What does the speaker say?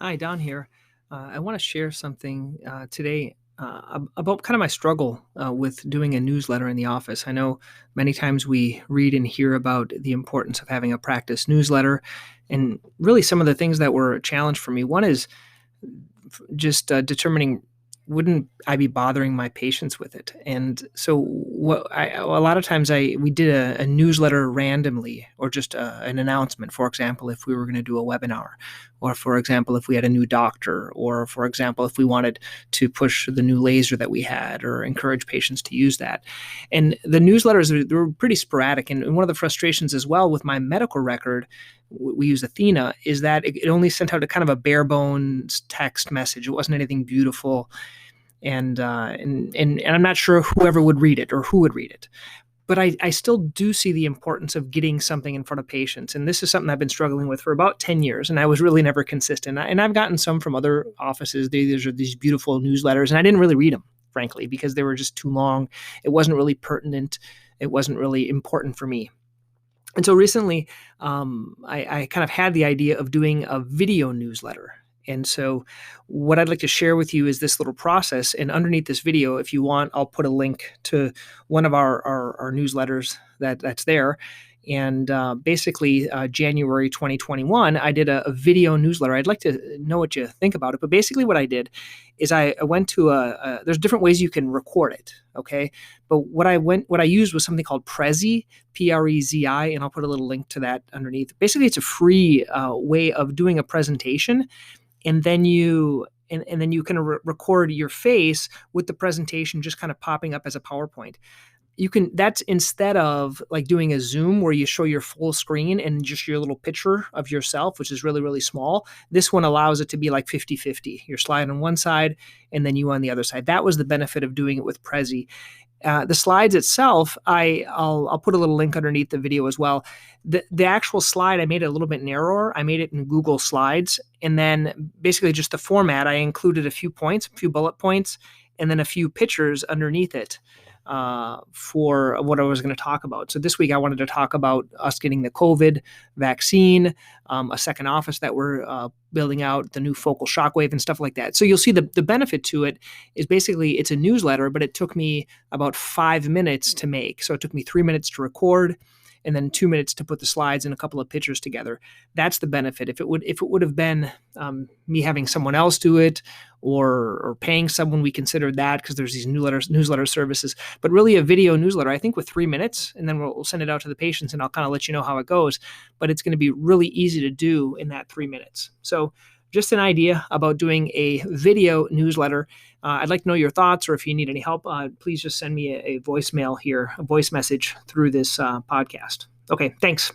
Hi, Don here. I want to share something today about kind of my struggle with doing a newsletter in the office. I know many times we read and hear about the importance of having a practice newsletter, and really some of the things that were a challenge for me. One is just determining, wouldn't I be bothering my patients with it? And so a lot of times we did a newsletter randomly, or just an announcement. For example, if we were going to do a webinar, or for example, if we had a new doctor, or for example, if we wanted to push the new laser that we had or encourage patients to use that. And the newsletters, they were pretty sporadic. And one of the frustrations as well with my medical record, we use Athena, is that it only sent out a kind of a bare bones text message. It wasn't anything beautiful, and I'm not sure whoever would read it or who would read it. But I still do see the importance of getting something in front of patients. And this is something I've been struggling with for about 10 years, and I was really never consistent. And I've gotten some from other offices. These are these beautiful newsletters, and I didn't really read them, frankly, because they were just too long. It wasn't really pertinent. It wasn't really important for me. And so recently, I kind of had the idea of doing a video newsletter. And so what I'd like to share with you is this little process. And underneath this video, if you want, I'll put a link to one of our newsletters that's there. And basically, January 2021, I did a video newsletter. I'd like to know what you think about it. But basically what I did is I went to there's different ways you can record it, okay? But what I used was something called Prezi, Prezi, and I'll put a little link to that underneath. Basically, it's a free way of doing a presentation, and then you kind of record your face with the presentation just kind of popping up as a PowerPoint. That's instead of like doing a Zoom where you show your full screen and just your little picture of yourself, which is really, really small. This one allows it to be like 50-50. Your slide on one side and then you on the other side. That was the benefit of doing it with Prezi. The slides itself, I'll put a little link underneath the video as well. The actual slide, I made it a little bit narrower. I made it in Google Slides. And then basically just the format, I included a few bullet points, and then a few pictures underneath it for what I was going to talk about. So this week I wanted to talk about us getting the COVID vaccine, a second office that we're building out, the new focal shockwave and stuff like that. So you'll see the benefit to it is basically it's a newsletter, but it took me about 5 minutes to make. So it took me 3 minutes to record, and then 2 minutes to put the slides and a couple of pictures together. That's the benefit. If it would have been me having someone else do it, or paying someone, we considered that, because there's these newsletter services. But really, a video newsletter, I think, with 3 minutes, and then we'll send it out to the patients, and I'll kind of let you know how it goes. But it's going to be really easy to do in that 3 minutes. So just an idea about doing a video newsletter. I'd like to know your thoughts, or if you need any help, please just send me a voicemail here, a voice message through this podcast. Okay, thanks.